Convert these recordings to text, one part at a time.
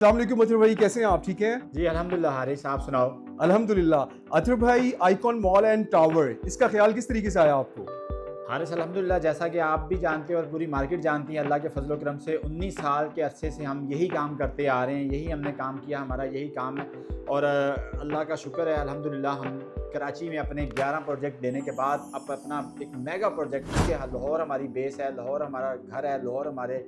अस्सलाम वालेकुम अतहर भाई, कैसे हैं आप? ठीक हैं जी अल्हम्दुलिल्लाह। हारिस आप सुनाओ। अल्हम्दुलिल्लाह। अतहर भाई, आइकॉन मॉल एंड टावर, इसका ख्याल किस तरीके से आया आपको? हारिस अल्हम्दुलिल्लाह, जैसा कि आप भी जानते हो और पूरी मार्केट जानती है, अल्लाह के फजल करम से 19 साल के अरसे से हम यही काम करते आ रहे हैं, यही हमने काम किया, हमारा यही काम है। और अल्लाह का शुक्र है अल्हम्दुलिल्लाह, हम कराची में अपने 11 प्रोजेक्ट देने के बाद अब अपना एक मेगा प्रोजेक्ट के लाहौर हमारी बेस है, लाहौर हमारा घर है, लाहौर हमारे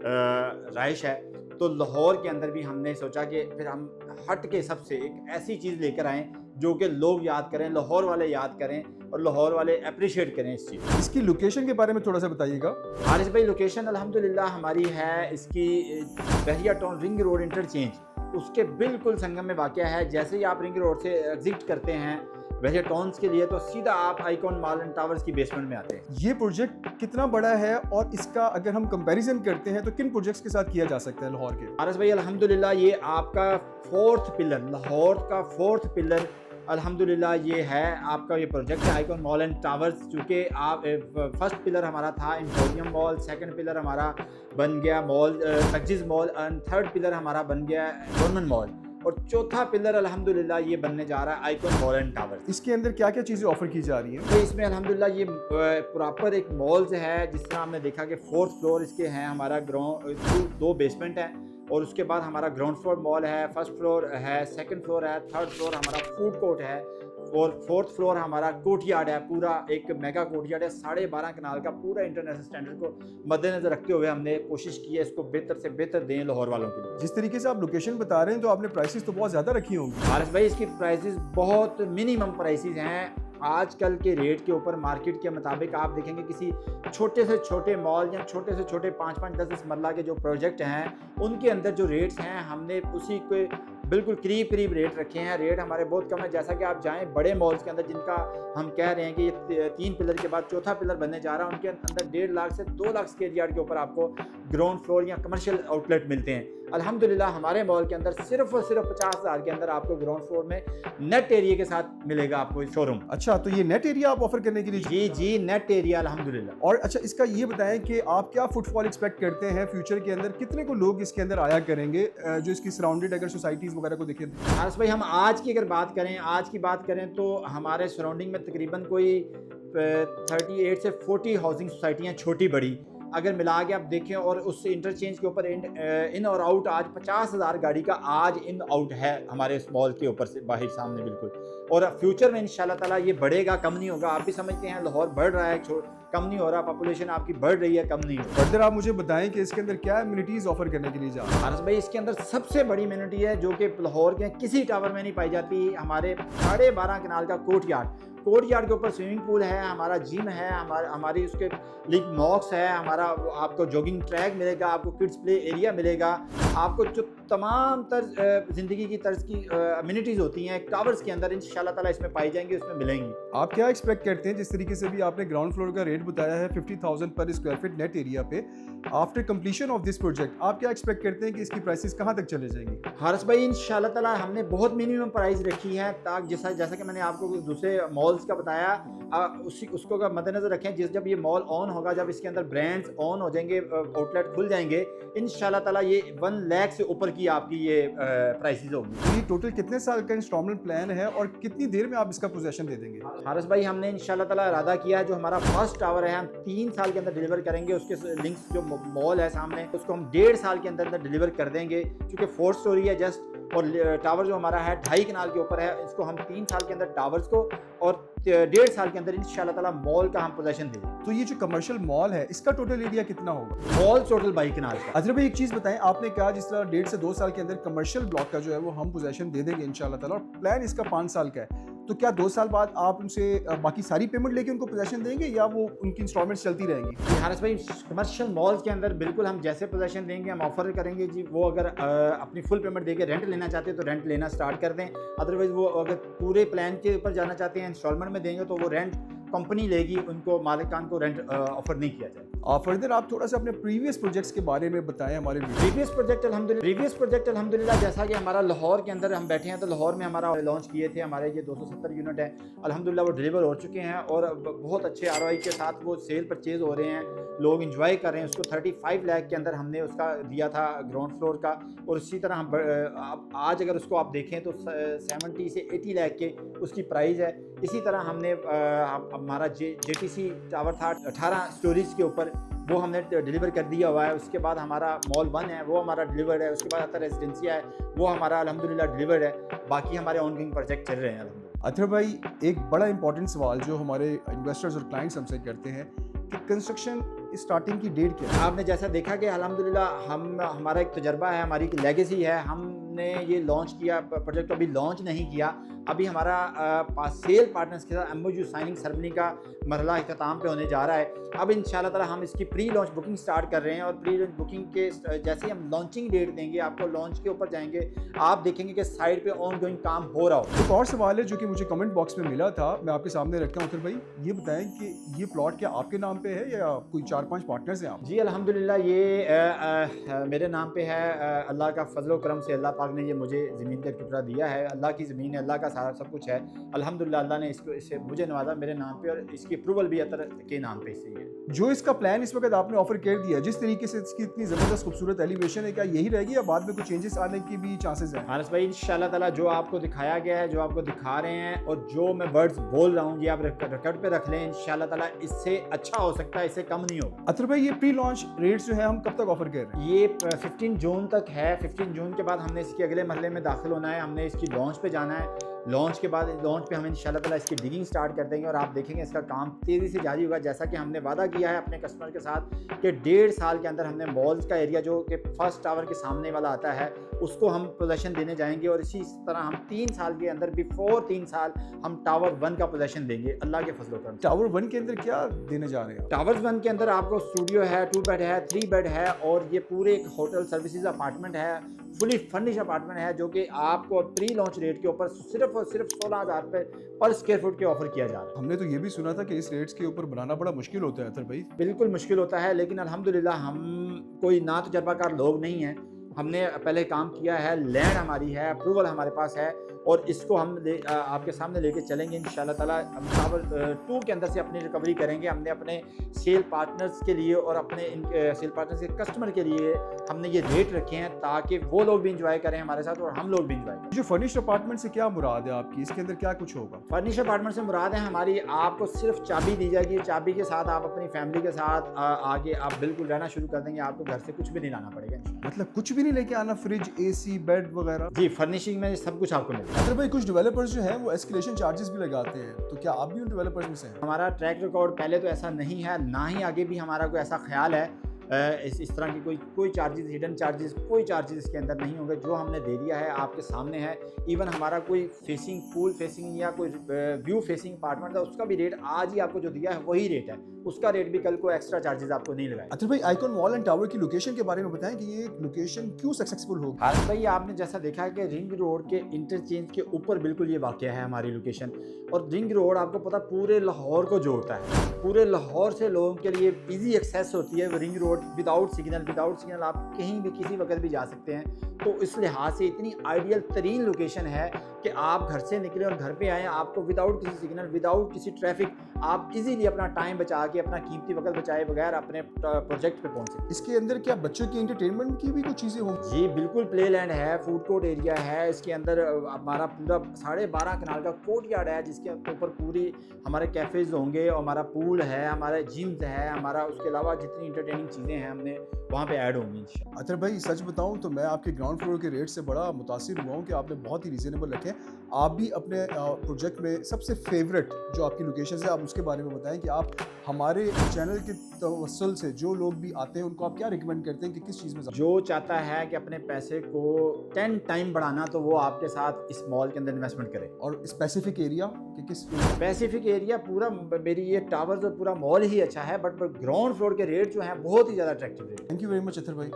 रहाइश है। तो लाहौर के अंदर भी हमने सोचा कि फिर हम हट के सबसे एक ऐसी चीज़ लेकर आएँ जो कि लोग याद करें, लाहौर वाले याद करें और लाहौर वाले अप्रिशिएट करें इस चीज़। इसकी लोकेशन के बारे में थोड़ा सा बताइएगा। हारिस भाई, लोकेशन अल्हम्दुलिल्लाह हमारी है इसकी बहरिया टाउन रिंग रोड इंटरचेंज, उसके बिल्कुल संगम में वाक़या है। जैसे ही आप रिंग रोड से एग्जिट करते हैं बहरिया टाउन्स के लिए, तो सीधा आप आइकॉन मॉल एंड टावर्स की बेसमेंट में आते हैं। ये प्रोजेक्ट कितना बड़ा है और इसका अगर हम कंपैरिजन करते हैं तो किन प्रोजेक्ट्स के साथ किया जा सकता है लाहौर के? हारिस भाई अल्हम्दुलिल्लाह, ये आपका फोर्थ पिलर, लाहौर का फोर्थ पिलर अल्हम्दुलिल्लाह ये है आपका ये प्रोजेक्ट है आइकॉन मॉल एंड टावर्स। चूँकि आप फर्स्ट पिलर हमारा था एम्पोरियम मॉल, सेकंड पिलर हमारा बन गया मॉल सक्जिस मॉल एंड थर्ड पिलर हमारा बन गया गवर्नमेंट मॉल और चौथा पिलर अल्हम्दुलिल्लाह ये बनने जा रहा है आइकॉन मॉल एंड टावर्स। इसके अंदर क्या क्या चीज़ें ऑफर की जा रही हैं? तो इसमें अल्हम्दुलिल्लाह ये प्रॉपर एक मॉल्स है। जिस तरह हमने देखा कि फोर्थ फ्लोर इसके हैं, हमारा ग्राउंड 2 बेसमेंट है और उसके बाद हमारा ग्राउंड फ्लोर मॉल है, फर्स्ट फ्लोर है, सेकंड फ्लोर है, थर्ड फ्लोर हमारा फूड कोर्ट है और फोर्थ फ्लोर हमारा कोर्टयार्ड है, पूरा एक मेगा कोर्टयार्ड है। 12.5 कनाल का पूरा इंटरनेशनल स्टैंडर्ड को मद्देनजर रखते हुए हमने कोशिश की है इसको बेहतर से बेहतर दें लाहौर वालों के लिए। जिस तरीके से आप लोकेशन बता रहे हैं तो आपने प्राइसेस तो बहुत ज़्यादा रखी होंगी। हारिस भाई, इसकी प्राइसेस बहुत मिनिमम प्राइसेस हैं आजकल के रेट के ऊपर। मार्केट के मुताबिक आप देखेंगे किसी छोटे से छोटे मॉल या छोटे से छोटे 5-5, 10-10 मरला के जो प्रोजेक्ट हैं उनके अंदर जो रेट्स हैं हमने उसी के बिल्कुल करीब रेट रखे हैं। रेट हमारे बहुत कम है। जैसा कि आप जाएं बड़े मॉल्स के अंदर जिनका हम कह रहे हैं कि ये 3 पिलर के बाद चौथा पिलर बनने जा रहा है, उनके अंदर 1.5 लाख से 2 लाख स्क्वायर यार्ड के ऊपर आपको ग्राउंड फ्लोर या कमर्शियल आउटलेट मिलते हैं। अल्हम्दुलिल्लाह हमारे मॉल के अंदर सिर्फ और सिर्फ 50,000 के अंदर आपको ग्राउंड फ्लोर में नेट एरिया के साथ मिलेगा आपको शोरूम। अच्छा, तो ये नेट एरिया आप ऑफर करने के लिए? जी नेट एरिया अल्हम्दुलिल्लाह। और अच्छा, इसका ये बताएं कि आप क्या फुटफॉल एक्सपेक्ट करते हैं फ्यूचर के अंदर, कितने को लोग इसके अंदर आया करेंगे जो इसकी सराउंडेड अगर सोसाइटीज़ वगैरह को देखें? हारिस भाई, हम आज की अगर बात करें तो हमारे सराउंडिंग में तकरीबन कोई 38 से 40 हाउसिंग सोसाइटियाँ छोटी बड़ी अगर मिला के आप देखें और उस इंटरचेंज के ऊपर इन और आउट आज 50,000 गाड़ी का आज इन आउट है हमारे इस मॉल के ऊपर से बाहर सामने बिल्कुल। और फ्यूचर में इंशाल्लाह ताला ये बढ़ेगा, कम नहीं होगा। आप भी समझते हैं लाहौर बढ़ रहा है, कम नहीं हो रहा, पॉपुलेशन आपकी बढ़ रही है, कम नहीं हो रहा। फर्दर आप मुझे बताएं कि इसके अंदर क्या एमिनिटीज़ ऑफर करने के लिए जा रहे हैं? हारिस भाई, इसके अंदर सबसे बड़ी एमिनिटी है जो कि लाहौर के किसी टावर में नहीं पाई जाती, हमारे 12.5 कनाल का कोर्टयार्ड के ऊपर स्विमिंग पूल है, हमारा जिम है, हमारी उसके लिंक मॉक्स है, हमारा आपको जॉगिंग ट्रैक मिलेगा, आपको किड्स प्ले एरिया मिलेगा, आपको जो तमाम तर्ज ज़िंदगी की तर्ज की अम्यूनिटीज़ होती हैं टावर्स के अंदर इंशाल्लाह ताला इसमें पाई जाएंगी, उसमें मिलेंगी। आप क्या एक्सपेक्ट करते हैं? जिस तरीके से भी आपने ग्राउंड फ्लोर का रेट बताया है 50,000 पर स्क्वायर फीट नेट एरिया पे, after completion of this project आप क्या एक्सपेक्ट करते हैं कि इसकी प्राइसेस कहाँ तक चले जाएंगी? हारिस भाई, इंशाल्लाह ताला हमने बहुत मिनिमम प्राइस रखी है ताकि जैसा कि मैंने आपको दूसरे मॉल्स का बताया उसको का मद्देनजर रखें। जब ये मॉल ऑन होगा, जब इसके अंदर ब्रांड्स ऑन हो जाएंगे, आउटलेट खुल जाएंगे, इंशाल्लाह ताला ये 1 लाख से ऊपर की आपकी ये प्राइसेस होगी। ये टोटल कितने साल का इंस्टॉलमेंट प्लान है और कितनी देर में आप इसका पोजेशन दे देंगे? हारिस भाई, हमने इंशाल्लाह ताला इरादा किया है जो हमारा फर्स्ट टावर है हम 3 साल के अंदर डिलीवर करेंगे। उसके लिंक्स जो मॉल है सामने उसको हम 1.5 साल के अंदर डिलीवर कर देंगे, क्योंकि 4 स्टोरी है जस्ट। और टावर जो हमारा है 2.5 कनाल के ऊपर है, इसको हम 3 साल के अंदर टावर्स को और 1.5 साल के अंदर इंशाल्लाह ताला मॉल का हम पोजेशन देंगे। तो ये जो कमर्शियल मॉल है इसका टोटल एरिया कितना होगा? मॉल टोटल 22 कनाल का। अजहर भाई, एक चीज़ बताएं, आपने कहा जिस तरह 1.5 से 2 साल के अंदर कमर्शियल ब्लॉक का जो है वो हम पोजेशन दे देंगे इंशाल्लाह ताला, और प्लान इसका 5 साल का है, तो क्या 2 साल बाद आप उनसे बाकी सारी पेमेंट लेके उनको पोजेशन देंगे या वो उनकी इंस्टॉलमेंट चलती रहेंगी? हारिस भाई, कमर्शियल मॉल्स के अंदर बिल्कुल हम जैसे पोजेशन देंगे हम ऑफर करेंगे जी, वो अगर अपनी फुल पेमेंट देके रेंट लेना चाहते हैं तो रेंट लेना स्टार्ट कर दें। अदरवाइज वो अगर पूरे प्लान के ऊपर जाना चाहते हैं इंस्टॉलमेंट में देंगे तो वो रेंट कंपनी लेगी उनको मालिकान को रेंट ऑफर नहीं किया जाए। फर्दर आप थोड़ा सा अपने प्रीवियस प्रोजेक्ट्स के बारे में बताएं हमारे व्यूअर्स। प्रीवियस प्रोजेक्ट अल्हम्दुलिल्लाह जैसा कि हमारा लाहौर के अंदर हम बैठे हैं, तो लाहौर में हमारा लॉन्च किए थे, हमारे ये 270 यूनिट है अल्हम्दुलिल्लाह, वो डिलीवर हो चुके हैं और बहुत अच्छे ROI के साथ वो सेल परचेज हो रहे हैं, लोग इंजॉय कर रहे हैं उसको। 35 लाख के अंदर हमने उसका दिया था ग्राउंड फ्लोर का, और इसी तरह हम आज अगर उसको आप देखें तो 70 से 80 लाख के उसकी प्राइस है। इसी तरह हमने हमारा JTC टावर था 18 स्टोरीज के ऊपर, वो हमने डिलीवर कर दिया हुआ है। उसके बाद हमारा मॉल 1 है वो हमारा डिलीवर्ड है। उसके बाद आता रेजिडेंसिया है वो हमारा अल्हम्दुलिल्लाह डिलीवर्ड है। बाकी हमारे ऑनगोइंग प्रोजेक्ट चल रहे हैं अल्हम्दुलिल्लाह। अतहर भाई, एक बड़ा इंपॉर्टेंट सवाल जो हमारे इन्वेस्टर्स और क्लाइंट्स हमसे करते हैं कि कंस्ट्रक्शन स्टार्टिंग की डेट क्या है? आपने जैसा देखा कि अल्हम्दुलिल्लाह हमारा एक तजर्बा है, हमारी एक लेगेसी है। हमने ये लॉन्च किया, प्रोजेक्ट अभी लॉन्च नहीं किया, अभी हमारा सेल पार्टनर्स के साथ MOU साइनिंग सेरेमनी का मरहला इख्तिताम पे होने जा रहा है। अब इंशाल्लाह ताला हम इसकी प्री लॉन्च बुकिंग स्टार्ट कर रहे हैं, और प्री लॉन्च बुकिंग के जैसे ही हम लॉन्चिंग डेट देंगे आपको, लॉन्च के ऊपर जाएंगे, आप देखेंगे कि साइड पे ऑन गोइंग काम हो रहा हो। एक और सवाल है जो कि मुझे कमेंट बॉक्स में मिला था, मैं आपके सामने रखता हूँ। अतहर भाई, ये बताएं कि ये प्लॉट क्या आपके नाम पे है या कोई 4-5 पार्टनर्स हैं आप? जी अल्हम्दुलिल्लाह ये मेरे नाम पे है। अल्लाह का फजल करम से अल्लाह पाक ने ये मुझे ज़मीन का टुकड़ा दिया है। अल्लाह की ज़मीन है, अल्लाह का सारा सब कुछ है अल्हम्दुलिल्लाह। अल्लाह ने इससे मुझे नवाजा मेरे नाम पे, और इसकी अप्रूवल भी अतर के नाम पे इससे है। जो इसका प्लान इस वक्त आपने ऑफर कर दिया, जिस तरीके से इसकी इतनी ज़बरदस्त खूबसूरत एलिवेशन है, क्या यही रहेगी या बाद में कुछ चेंजेस आने की भी चांसेस हैं? हारिस भाई इंशाल्लाह ताला जो आपको दिखाया गया है, जो आपको दिखा रहे हैं, और जो मैं वर्ड्स बोल रहा हूँ ये आप रिकॉर्ड पे रख लें। इंशाल्लाह ताला इससे अच्छा हो सकता है, इससे कम नहीं होगा। अतहर भाई, ये प्री लॉन्च रेट्स जो है हम कब तक ऑफर कर रहे हैं? ये 15 जून तक है। 15 जून के बाद हमने इसके अगले मरहले में दाखिल होना है, हमने इसकी लॉन्च पे जाना है। लॉन्च के बाद लॉन्च पे हम इंशाल्लाह ताला इसकी डिगिंग स्टार्ट कर देंगे, और आप देखेंगे इसका काम तेज़ी से जारी होगा। जैसा कि हमने वादा किया है अपने कस्टमर के साथ कि 1.5 साल के अंदर हमने मॉल्स का एरिया जो कि फर्स्ट टावर के सामने वाला आता है उसको हम पोजेसन देने जाएंगे, और इसी तरह हम 3 साल के अंदर, बिफोर 3 साल हम टावर 1 का पोजेसन देंगे अल्लाह के फजल करम। टावर 1 के अंदर क्या देने जा रहे हैं? टावर्स 1 के अंदर आपको स्टूडियो है, 2 बेड है, 3 बेड है, और ये पूरे एक होटल सर्विसेज अपार्टमेंट है, फुली फर्निश अपार्टमेंट है, जो कि आपको प्री लॉन्च रेट के ऊपर सिर्फ और सिर्फ 16,000 रुपये पर स्क्वायर फुट के ऑफर किया जा रहा है। हमने तो ये भी सुना था कि इस रेट्स के ऊपर बनाना बड़ा मुश्किल होता है अतहर भाई। बिल्कुल मुश्किल होता है, लेकिन अल्हम्दुलिल्लाह हम कोई ना तजर्बाकार लोग नहीं हैं। हमने पहले काम किया है, लैंड हमारी है, अप्रूवल हमारे पास है, और इसको हम आपके सामने लेके चलेंगे इंशाल्लाह ताला। हम टावर 2 के अंदर से अपनी रिकवरी करेंगे। हमने अपने सेल पार्टनर्स के लिए और अपने सेल पार्टनर्स के कस्टमर के लिए हमने ये रेट रखे हैं ताकि वो लोग भी इंजॉय करें हमारे साथ और हम लोग भी इंजॉय करें। जो फर्निश्ड अपार्टमेंट से क्या मुराद है आपकी? इसके अंदर क्या कुछ होगा? फर्निश अपार्टमेंट से मुराद है हमारी, आपको सिर्फ चाबी दी जाएगी, चाबी के साथ आप अपनी फैमिली के साथ आगे आप बिल्कुल रहना शुरू कर देंगे। आपको घर से कुछ भी नहीं लाना पड़ेगा इंशाल्लाह। मतलब कुछ भी नहीं लेके आना, फ्रिज, AC, बेड वगैरह? जी, फर्निशिंग में सब कुछ आपको मिलेगा। अतहर भाई, कुछ डेवलपर्स जो हैं वो एस्केलेशन चार्जेस भी लगाते हैं, तो क्या आप भी उन डेवलपर्स में से हैं? हमारा ट्रैक रिकॉर्ड पहले तो ऐसा नहीं है, ना ही आगे भी हमारा कोई ऐसा ख्याल है। इस तरह की कोई चार्जेस, हिडन चार्जेस, कोई चार्जेस इसके अंदर नहीं होंगे। जो हमने दे दिया है आपके सामने है। इवन हमारा कोई फेसिंग, पूल फेसिंग या कोई व्यू फेसिंग अपार्टमेंट था, उसका भी रेट आज ही आपको जो दिया है वही रेट है, उसका रेट भी कल को एक्स्ट्रा चार्जेस आपको नहीं लगाए। अतहर भाई, आइकॉन मॉल एंड टावर की लोकेशन के बारे में बताएं कि ये लोकेशन क्यों सक्सेसफुल होगी? हारिस भाई, आपने जैसा देखा है कि रिंग रोड के इंटरचेंज के ऊपर बिल्कुल ये वाक़या है हमारी लोकेशन। और रिंग रोड आपको पता पूरे लाहौर को जोड़ता है, पूरे लाहौर से लोगों के लिए इजी एक्सेस होती है वो रिंग रोड। विदाउट सिग्नल आप कहीं भी किसी वक्त भी जा सकते हैं। तो इस लिहाज से इतनी आइडियल तरीन लोकेशन है कि आप घर से निकले और घर पे आए, आपको विदाउट किसी सिग्नल, विदाउट किसी ट्रैफिक, आप इजीली अपना टाइम बचा के, अपना कीमती वक्त बचाए बगैर अपने प्रोजेक्ट पे पहुंच सकते। इसके अंदर क्या बच्चों की एंटरटेनमेंट की भी कुछ चीज़ें होंगी? जी बिल्कुल, प्ले लैंड है, फूड कोर्ट एरिया है, इसके अंदर हमारा पूरा 12.5 कनाल का कोर्ट यार्ड है, जिसके ऊपर पूरी हमारे कैफ़ेज होंगे, और हमारा पूल है, हमारे जिम्स है, हमारा उसके अलावा जितनी इंटरटेनिंग चीज़ें हैं हमने वहाँ पे ऐड होंगी इंशाल्लाह। अतहर भाई, सच बताऊं तो मैं आपके ग्राउंड फ्लोर के रेट से बड़ा मुतासिर हुआ हूँ कि आपने बहुत ही रीज़नेबल रखे हैं। आप भी अपने प्रोजेक्ट में सबसे फेवरेट जो आपकी लोकेशन है आप उसके बारे में बताएं कि आप हमारे चैनल के तवस्सुल से जो लोग भी आते हैं उनको आप क्या रिकमेंड करते हैं कि किस चीज़ में? जो चाहता है कि अपने पैसे को 10 टाइम बढ़ाना, तो वो आपके साथ इस मॉल के अंदर इन्वेस्टमेंट करे। और स्पेसिफिक एरिया कि किस? स्पेसिफिक एरिया पूरा मेरी ये टावर्स और पूरा मॉल ही अच्छा है, बट ग्राउंड फ्लोर के रेट जो हैं बहुत ही ज़्यादा attractive rate. Thank you very much Athar भाई।